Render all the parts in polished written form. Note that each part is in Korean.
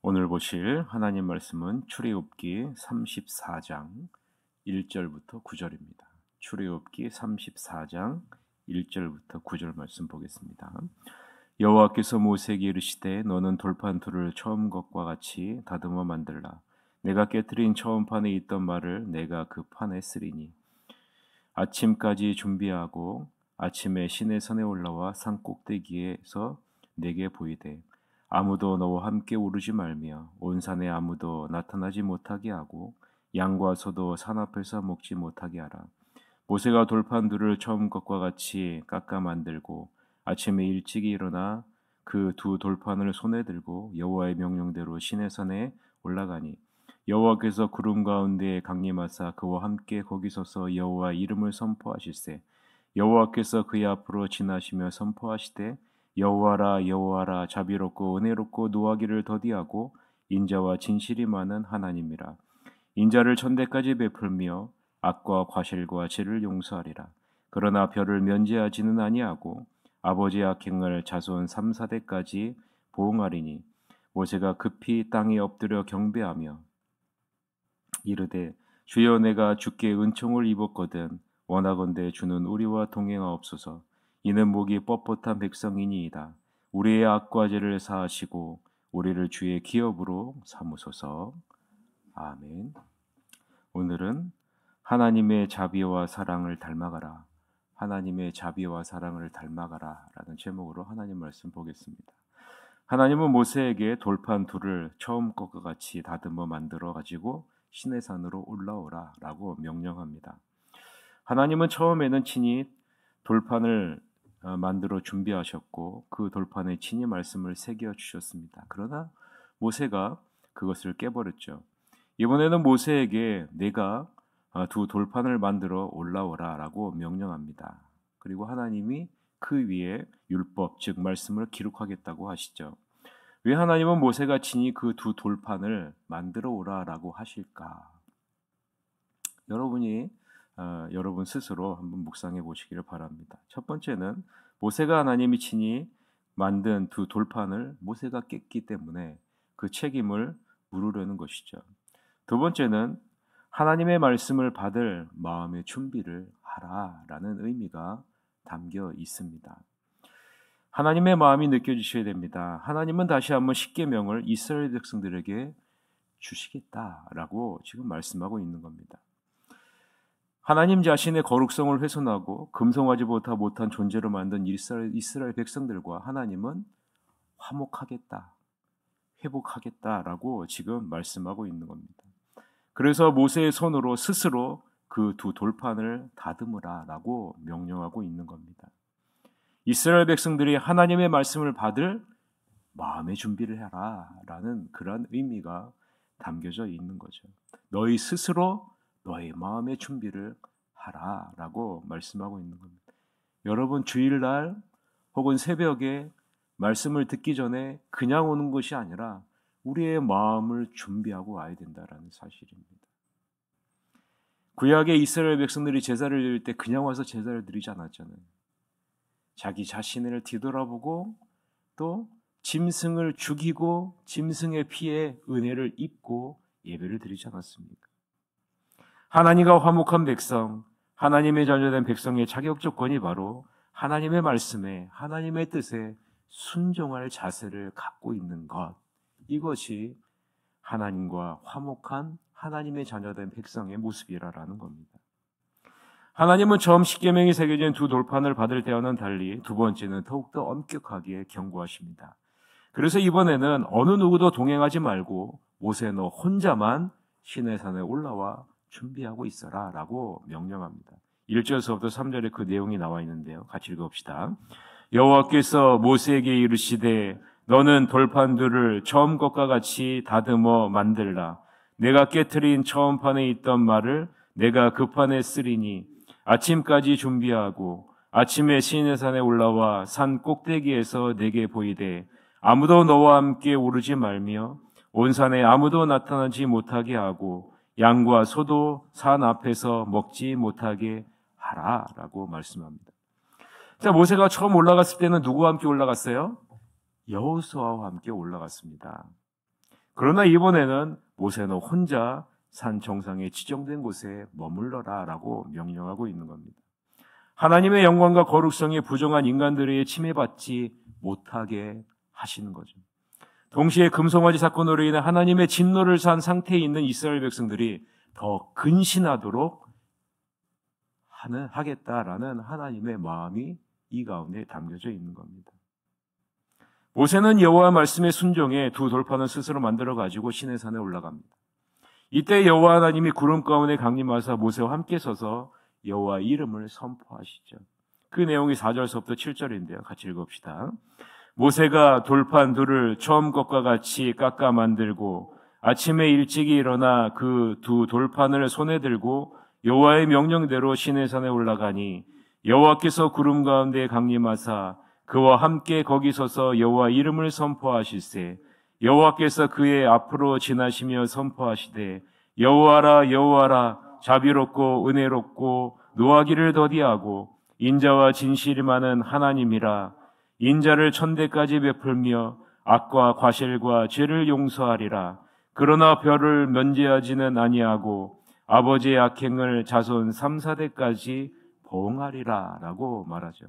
오늘 보실 하나님 말씀은 출애굽기 34장 1절부터 9절입니다. 출애굽기 34장 1절부터 9절 말씀 보겠습니다. 여호와께서 모세에게 이르시되 너는 돌판 둘을 처음 것과 같이 다듬어 만들라. 내가 깨트린 처음 판에 있던 말을 내가 그 판에 쓰리니 아침까지 준비하고 아침에 시내산에 올라와 산 꼭대기에서 내게 보이되 아무도 너와 함께 오르지 말며 온 산에 아무도 나타나지 못하게 하고 양과 소도 산 앞에서 먹지 못하게 하라. 모세가 돌판들을 처음 것과 같이 깎아 만들고 아침에 일찍이 일어나 그 두 돌판을 손에 들고 여호와의 명령대로 시내산에 올라가니 여호와께서 구름 가운데 강림하사 그와 함께 거기 서서 여호와 이름을 선포하실세. 여호와께서 그의 앞으로 지나시며 선포하시되 여호와라 여호와라 자비롭고 은혜롭고 노하기를 더디하고 인자와 진실이 많은 하나님이라. 인자를 천대까지 베풀며 악과 과실과 죄를 용서하리라. 그러나 별을 면제하지는 아니하고 아버지의 악행을 자손 3, 4대까지 보응하리니 모세가 급히 땅에 엎드려 경배하며 이르되 주여 내가 주께 은총을 입었거든 원하건대 주는 우리와 동행하옵소서. 이는 목이 뻣뻣한 백성이니이다. 우리의 악과 죄를 사하시고 우리를 주의 기업으로 삼으소서. 아멘. 오늘은 하나님의 자비와 사랑을 닮아가라. 하나님의 자비와 사랑을 닮아가라 라는 제목으로 하나님 말씀 보겠습니다. 하나님은 모세에게 돌판 둘을 처음 것과 같이 다듬어 만들어 가지고 시내산으로 올라오라 라고 명령합니다. 하나님은 처음에는 친히 돌판을 만들어 준비하셨고 그 돌판에 친히 말씀을 새겨 주셨습니다. 그러나 모세가 그것을 깨버렸죠. 이번에는 모세에게 내가 두 돌판을 만들어 올라오라 라고 명령합니다. 그리고 하나님이 그 위에 율법 즉 말씀을 기록하겠다고 하시죠. 왜 하나님은 모세가 친히 그 두 돌판을 만들어 오라라고 하실까? 여러분 스스로 한번 묵상해 보시기를 바랍니다. 첫 번째는 모세가 하나님이 친히 만든 두 돌판을 모세가 깼기 때문에 그 책임을 물으려는 것이죠. 두 번째는 하나님의 말씀을 받을 마음의 준비를 하라라는 의미가 담겨 있습니다. 하나님의 마음이 느껴지셔야 됩니다. 하나님은 다시 한번 십계명을 이스라엘 백성들에게 주시겠다라고 지금 말씀하고 있는 겁니다. 하나님 자신의 거룩성을 훼손하고 금송아지 못한 존재로 만든 이스라엘 백성들과 하나님은 화목하겠다, 회복하겠다라고 지금 말씀하고 있는 겁니다. 그래서 모세의 손으로 스스로 그 두 돌판을 다듬으라라고 명령하고 있는 겁니다. 이스라엘 백성들이 하나님의 말씀을 받을 마음의 준비를 해라라는 그런 의미가 담겨져 있는 거죠. 너희 스스로 너의 마음의 준비를 하라라고 말씀하고 있는 겁니다. 여러분 주일날 혹은 새벽에 말씀을 듣기 전에 그냥 오는 것이 아니라 우리의 마음을 준비하고 와야 된다라는 사실입니다. 구약의 이스라엘 백성들이 제사를 드릴 때 그냥 와서 제사를 드리지 않았잖아요. 자기 자신을 뒤돌아보고 또 짐승을 죽이고 짐승의 피에 은혜를 입고 예배를 드리지 않았습니까? 하나님과 화목한 백성, 하나님의 자녀된 백성의 자격 조건이 바로 하나님의 말씀에, 하나님의 뜻에 순종할 자세를 갖고 있는 것. 이것이 하나님과 화목한 하나님의 자녀된 백성의 모습이라는 겁니다. 하나님은 처음 십계명이 새겨진 두 돌판을 받을 때와는 달리 두 번째는 더욱더 엄격하게 경고하십니다. 그래서 이번에는 어느 누구도 동행하지 말고 모세 너 혼자만 시내산에 올라와 준비하고 있어라 라고 명령합니다. 1절에서부터 3절에 그 내용이 나와 있는데요. 같이 읽어봅시다. 여호와께서 모세에게 이르시되 너는 돌판들을 처음 것과 같이 다듬어 만들라. 내가 깨트린 처음 판에 있던 말을 내가 그 판에 쓰리니 아침까지 준비하고 아침에 시내산에 올라와 산 꼭대기에서 내게 보이되 아무도 너와 함께 오르지 말며 온 산에 아무도 나타나지 못하게 하고 양과 소도 산 앞에서 먹지 못하게 하라라고 말씀합니다. 자, 모세가 처음 올라갔을 때는 누구와 함께 올라갔어요? 여호수아와 함께 올라갔습니다. 그러나 이번에는 모세는 혼자 산 정상에 지정된 곳에 머물러라 라고 명령하고 있는 겁니다. 하나님의 영광과 거룩성에 부정한 인간들에게 침해받지 못하게 하시는 거죠. 동시에 금송아지 사건으로 인해 하나님의 진노를 산 상태에 있는 이스라엘 백성들이 더 근신하도록 하겠다라는 하나님의 마음이 이 가운데 담겨져 있는 겁니다. 모세는 여호와 말씀에 순종해 두 돌판을 스스로 만들어 가지고 시내산에 올라갑니다. 이때 여호와 하나님이 구름 가운데 강림하사 모세와 함께 서서 여호와 이름을 선포하시죠. 그 내용이 4절서부터 7절인데요. 같이 읽읍시다. 모세가 돌판 둘을 처음 것과 같이 깎아 만들고 아침에 일찍이 일어나 그 두 돌판을 손에 들고 여호와의 명령대로 시내산에 올라가니 여호와께서 구름 가운데 강림하사 그와 함께 거기 서서 여호와 이름을 선포하실세 여호와께서 그의 앞으로 지나시며 선포하시되 여호와라 여호와라 자비롭고 은혜롭고 노하기를 더디하고 인자와 진실이 많은 하나님이라 인자를 천대까지 베풀며 악과 과실과 죄를 용서하리라. 그러나 별을 면제하지는 아니하고 아버지의 악행을 자손 3, 4대까지 보응하리라 라고 말하죠.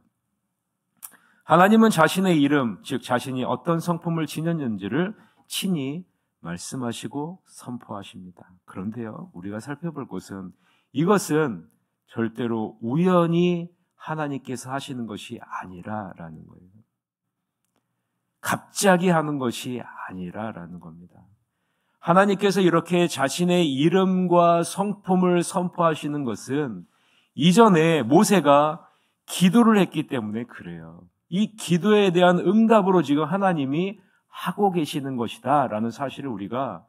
하나님은 자신의 이름, 즉 자신이 어떤 성품을 지녔는지를 친히 말씀하시고 선포하십니다. 그런데요, 우리가 살펴볼 것은 이것은 절대로 우연히 하나님께서 하시는 것이 아니라라는 거예요. 갑자기 하는 것이 아니라라는 겁니다. 하나님께서 이렇게 자신의 이름과 성품을 선포하시는 것은 이전에 모세가 기도를 했기 때문에 그래요. 이 기도에 대한 응답으로 지금 하나님이 하고 계시는 것이다 라는 사실을 우리가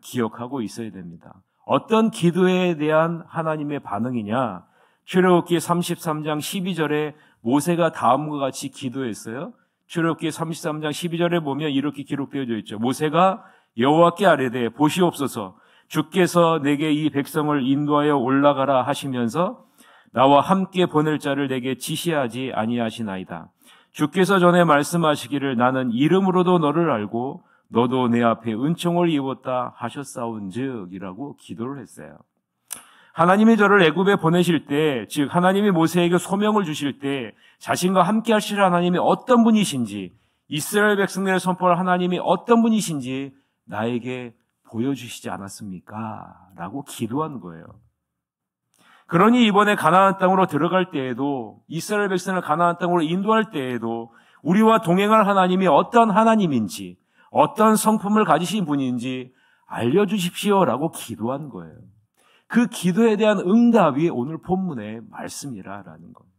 기억하고 있어야 됩니다. 어떤 기도에 대한 하나님의 반응이냐? 출애굽기 33장 12절에 모세가 다음과 같이 기도했어요. 출애굽기 33장 12절에 보면 이렇게 기록되어져 있죠. 모세가 여호와께 아뢰되 보시옵소서 주께서 내게 이 백성을 인도하여 올라가라 하시면서 나와 함께 보낼 자를 내게 지시하지 아니하시나이다. 주께서 전에 말씀하시기를 나는 이름으로도 너를 알고 너도 내 앞에 은총을 입었다 하셨사온즉 이라고 기도를 했어요. 하나님이 저를 애굽에 보내실 때, 즉 하나님이 모세에게 소명을 주실 때 자신과 함께 하실 하나님이 어떤 분이신지, 이스라엘 백성들의 선포할 하나님이 어떤 분이신지 나에게 보여주시지 않았습니까? 라고 기도한 거예요. 그러니 이번에 가나안 땅으로 들어갈 때에도, 이스라엘 백성을 가나안 땅으로 인도할 때에도 우리와 동행할 하나님이 어떤 하나님인지, 어떤 성품을 가지신 분인지 알려주십시오라고 기도한 거예요. 그 기도에 대한 응답이 오늘 본문의 말씀이라는 겁니다.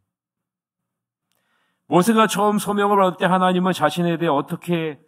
모세가 처음 소명을 받을 때 하나님은 자신에 대해 어떻게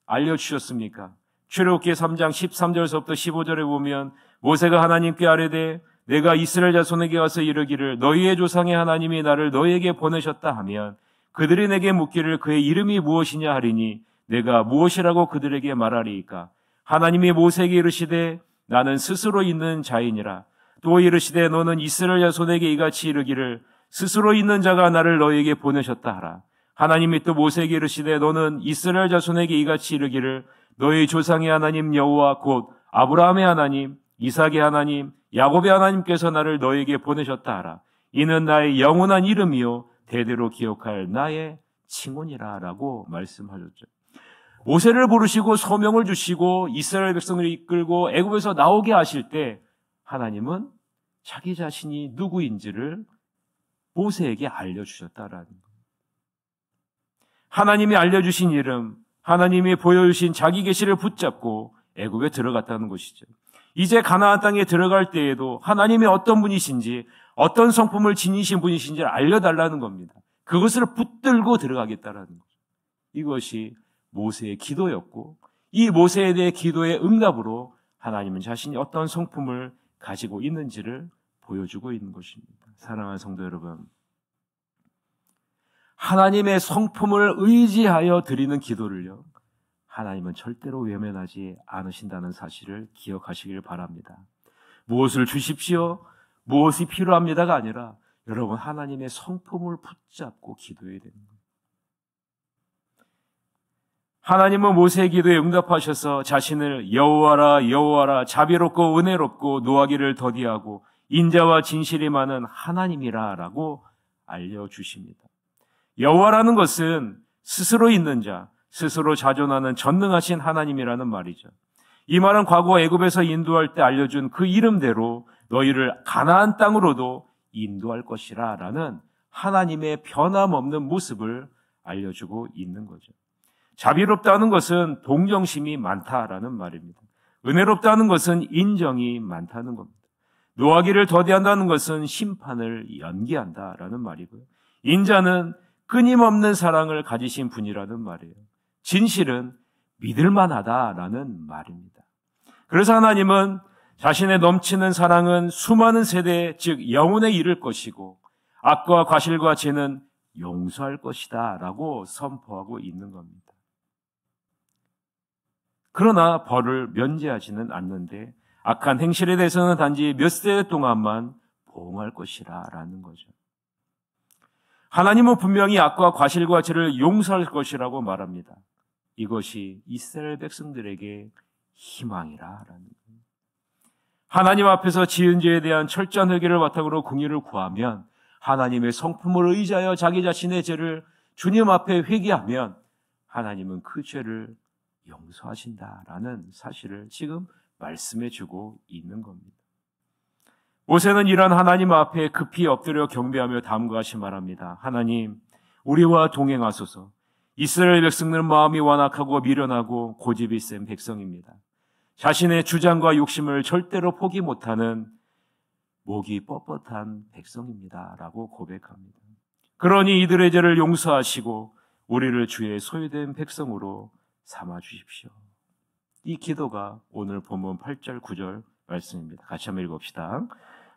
알려주셨습니까? 출애굽기 3장 13절서부터 15절에 보면 모세가 하나님께 아뢰되 내가 이스라엘 자손에게 가서 이르기를 너희의 조상의 하나님이 나를 너희에게 보내셨다 하면 그들이 내게 묻기를 그의 이름이 무엇이냐 하리니 내가 무엇이라고 그들에게 말하리이까? 하나님이 모세에게 이르시되 나는 스스로 있는 자이니라. 또 이르시되 너는 이스라엘 자손에게 이같이 이르기를 스스로 있는 자가 나를 너희에게 보내셨다 하라. 하나님이 또 모세에게 이르시되 너는 이스라엘 자손에게 이같이 이르기를 너희 조상의 하나님 여호와 곧 아브라함의 하나님, 이삭의 하나님, 야곱의 하나님께서 나를 너희에게 보내셨다 하라. 이는 나의 영원한 이름이요 대대로 기억할 나의 칭혼이라 라고 말씀하셨죠. 모세를 부르시고 소명을 주시고 이스라엘 백성을 이끌고 애굽에서 나오게 하실 때 하나님은 자기 자신이 누구인지를 모세에게 알려주셨다라는 거예요. 하나님이 알려주신 이름, 하나님이 보여주신 자기 계시를 붙잡고 애굽에 들어갔다는 것이죠. 이제 가나안 땅에 들어갈 때에도 하나님이 어떤 분이신지 어떤 성품을 지니신 분이신지를 알려달라는 겁니다. 그것을 붙들고 들어가겠다라는 거죠. 이것이 모세의 기도였고 이 모세에 대해 기도의 응답으로 하나님은 자신이 어떤 성품을 가지고 있는지를 보여주고 있는 것입니다. 사랑하는 성도 여러분, 하나님의 성품을 의지하여 드리는 기도를요, 하나님은 절대로 외면하지 않으신다는 사실을 기억하시길 바랍니다. 무엇을 주십시오, 무엇이 필요합니다가 아니라 여러분 하나님의 성품을 붙잡고 기도해야 되는 거예요. 하나님은 모세의 기도에 응답하셔서 자신을 여호와라 여호와라 자비롭고 은혜롭고 노하기를 더디하고 인자와 진실이 많은 하나님이라 라고 알려주십니다. 여호와라는 것은 스스로 있는 자, 스스로 자존하는 전능하신 하나님이라는 말이죠. 이 말은 과거 애굽에서 인도할 때 알려준 그 이름대로 너희를 가나안 땅으로도 인도할 것이라 라는 하나님의 변함없는 모습을 알려주고 있는 거죠. 자비롭다는 것은 동정심이 많다라는 말입니다. 은혜롭다는 것은 인정이 많다는 겁니다. 노하기를 더디한다는 것은 심판을 연기한다라는 말이고요. 인자는 끊임없는 사랑을 가지신 분이라는 말이에요. 진실은 믿을만하다라는 말입니다. 그래서 하나님은 자신의 넘치는 사랑은 수많은 세대, 즉 영혼에 이를 것이고 악과 과실과 죄는 용서할 것이다 라고 선포하고 있는 겁니다. 그러나 벌을 면제하지는 않는데 악한 행실에 대해서는 단지 몇 세대 동안만 보응할 것이라 라는 거죠. 하나님은 분명히 악과 과실과 죄를 용서할 것이라고 말합니다. 이것이 이스라엘 백성들에게 희망이라 라는 거예요. 하나님 앞에서 지은 죄에 대한 철저한 회개를 바탕으로 긍휼을 구하면 하나님의 성품을 의지하여 자기 자신의 죄를 주님 앞에 회개하면 하나님은 그 죄를 용서하신다라는 사실을 지금 말씀해 주고 있는 겁니다. 모세는 이런 하나님 앞에 급히 엎드려 경배하며 다음과 같이 말합니다. 하나님, 우리와 동행하소서. 이스라엘 백성들은 마음이 완악하고 미련하고 고집이 센 백성입니다. 자신의 주장과 욕심을 절대로 포기 못하는 목이 뻣뻣한 백성입니다 라고 고백합니다. 그러니 이들의 죄를 용서하시고 우리를 주의 소유된 백성으로 삼아 주십시오. 이 기도가 오늘 본문 8절 9절 말씀입니다. 같이 한번 읽읍시다.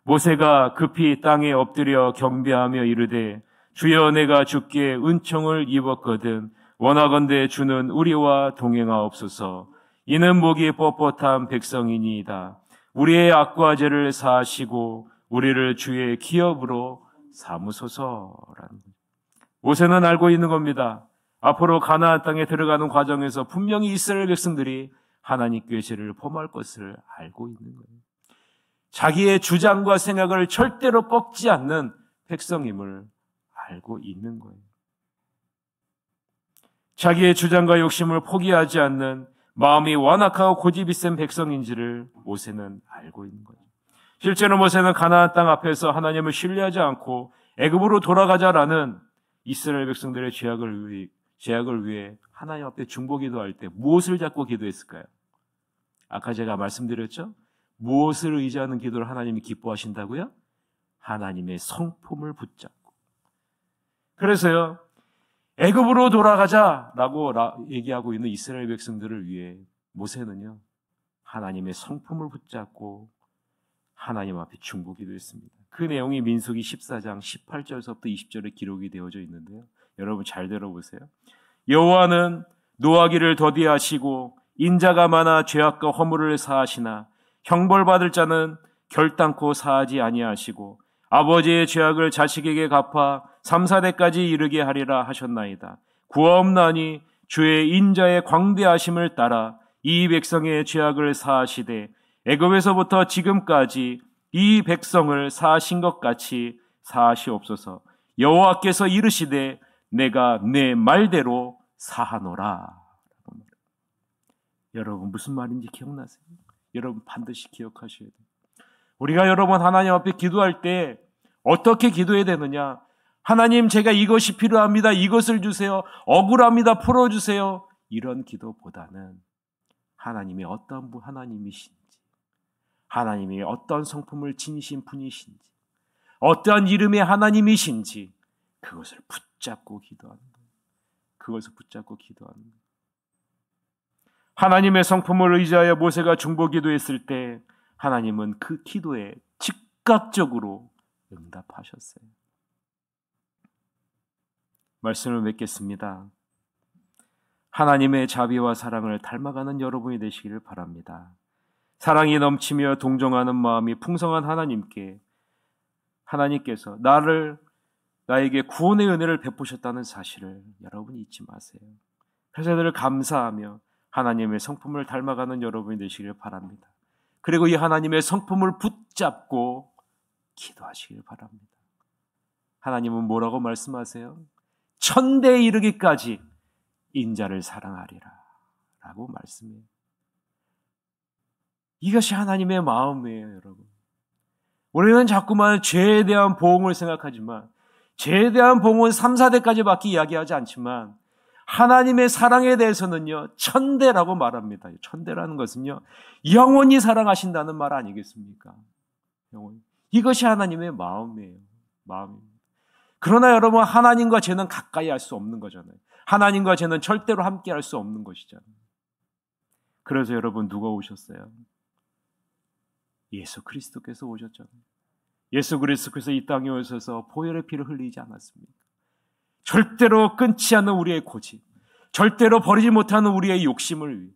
모세가 급히 땅에 엎드려 경배하며 이르되 주여 내가 주께 은총을 입었거든 원하건대 주는 우리와 동행하옵소서. 이는 목이 뻣뻣한 백성이니이다. 우리의 악과 죄를 사하시고 우리를 주의 기업으로 삼으소서라는 거예요. 모세는 알고 있는 겁니다. 앞으로 가나안 땅에 들어가는 과정에서 분명히 이스라엘 백성들이 하나님께 죄를 범할 것을 알고 있는 거예요. 자기의 주장과 생각을 절대로 꺾지 않는 백성임을 알고 있는 거예요. 자기의 주장과 욕심을 포기하지 않는 마음이 완악하고 고집이 센 백성인지를 모세는 알고 있는 거예요. 실제로 모세는 가나안 땅 앞에서 하나님을 신뢰하지 않고 애굽으로 돌아가자라는 이스라엘 백성들의 죄악을 위해 하나님 앞에 중보기도할 때 무엇을 잡고 기도했을까요? 아까 제가 말씀드렸죠? 무엇을 의지하는 기도를 하나님이 기뻐하신다고요? 하나님의 성품을 붙잡고. 그래서요, 애굽으로 돌아가자라고 얘기하고 있는 이스라엘 백성들을 위해 모세는요, 하나님의 성품을 붙잡고 하나님 앞에 중보기도했습니다. 그 내용이 민수기 14장 18절서부터 20절에 기록이 되어져 있는데요. 여러분 잘 들어보세요. 여호와는 노하기를 더디하시고 인자가 많아 죄악과 허물을 사하시나 형벌받을 자는 결단코 사하지 아니하시고 아버지의 죄악을 자식에게 갚아 3, 4대까지 이르게 하리라 하셨나이다. 구하옵나니 주의 인자의 광대하심을 따라 이 백성의 죄악을 사하시되 애굽에서부터 지금까지 이 백성을 사하신 것 같이 사하시옵소서. 여호와께서 이르시되 내가 내 말대로 사하노라. 여러분 무슨 말인지 기억나세요? 여러분 반드시 기억하셔야 돼요. 우리가 여러분 하나님 앞에 기도할 때 어떻게 기도해야 되느냐? 하나님 제가 이것이 필요합니다. 이것을 주세요. 억울합니다. 풀어주세요. 이런 기도보다는 하나님이 어떤 하나님이신지, 하나님이 어떤 성품을 지니신 분이신지, 어떠한 이름의 하나님이신지 그것을 붙잡고 기도하는 거예요. 그것을 붙잡고 기도하는 거예요. 하나님의 성품을 의지하여 모세가 중보기도했을 때 하나님은 그 기도에 즉각적으로 응답하셨어요. 말씀을 맺겠습니다. 하나님의 자비와 사랑을 닮아가는 여러분이 되시기를 바랍니다. 사랑이 넘치며 동정하는 마음이 풍성한 하나님께서 나에게 구원의 은혜를 베푸셨다는 사실을 여러분이 잊지 마세요. 그래서 늘 감사하며 하나님의 성품을 닮아가는 여러분이 되시길 바랍니다. 그리고 이 하나님의 성품을 붙잡고 기도하시길 바랍니다. 하나님은 뭐라고 말씀하세요? 천대에 이르기까지 인자를 사랑하리라 라고 말씀해요. 이것이 하나님의 마음이에요, 여러분. 우리는 자꾸만 죄에 대한 보응을 생각하지만 죄에 대한 보응은 3, 4대까지밖에 이야기하지 않지만 하나님의 사랑에 대해서는요, 천대라고 말합니다. 천대라는 것은요, 영원히 사랑하신다는 말 아니겠습니까? 영원히. 이것이 하나님의 마음이에요. 마음입니다. 그러나 여러분, 하나님과 죄는 가까이 할 수 없는 거잖아요. 하나님과 죄는 절대로 함께 할 수 없는 것이잖아요. 그래서 여러분, 누가 오셨어요? 예수 그리스도께서 오셨잖아요. 예수 그리스도께서 이 땅에 오셔서 보혈의 피를 흘리지 않았습니까? 절대로 끊지 않는 우리의 고집, 절대로 버리지 못하는 우리의 욕심을 위해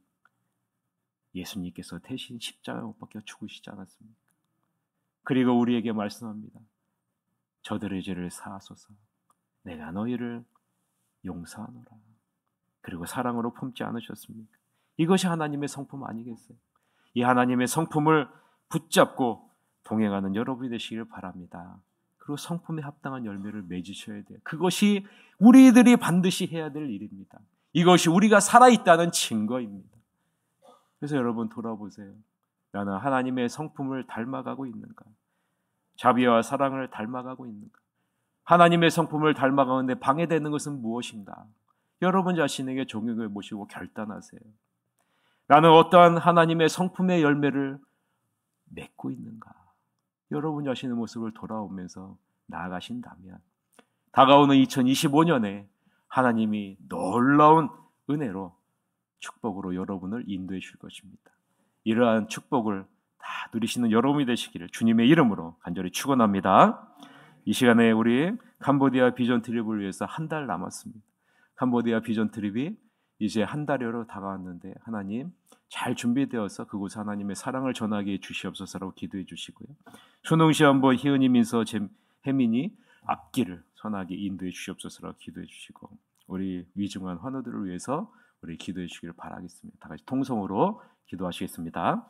예수님께서 대신 십자가에 못 박혀 죽으시지 않았습니까? 그리고 우리에게 말씀합니다. 저들의 죄를 사하소서. 내가 너희를 용서하노라. 그리고 사랑으로 품지 않으셨습니까? 이것이 하나님의 성품 아니겠어요? 이 하나님의 성품을 붙잡고 동행하는 여러분이 되시길 바랍니다. 그리고 성품에 합당한 열매를 맺으셔야 돼요. 그것이 우리들이 반드시 해야 될 일입니다. 이것이 우리가 살아있다는 증거입니다. 그래서 여러분 돌아보세요. 나는 하나님의 성품을 닮아가고 있는가? 자비와 사랑을 닮아가고 있는가? 하나님의 성품을 닮아가는데 방해되는 것은 무엇인가? 여러분 자신에게 종용해 보시고 결단하세요. 나는 어떠한 하나님의 성품의 열매를 맺고 있는가? 여러분 자신의 모습을 돌아오면서 나아가신다면 다가오는 2025년에 하나님이 놀라운 은혜로 축복으로 여러분을 인도해 줄 것입니다. 이러한 축복을 다 누리시는 여러분이 되시기를 주님의 이름으로 간절히 축원합니다. 이 시간에 우리 캄보디아 비전 트립을 위해서 한 달 남았습니다. 캄보디아 비전 트립이 이제 한 달여로 다가왔는데 하나님 잘 준비되어서 그곳에 하나님의 사랑을 전하게 주시옵소서라고 기도해 주시고요. 수능시험본 희은이 민서 혜민이 앞길을 선하게 인도해 주시옵소서라고 기도해 주시고 우리 위중한 환우들을 위해서 우리 기도해 주시기를 바라겠습니다. 다 같이 통성으로 기도하시겠습니다.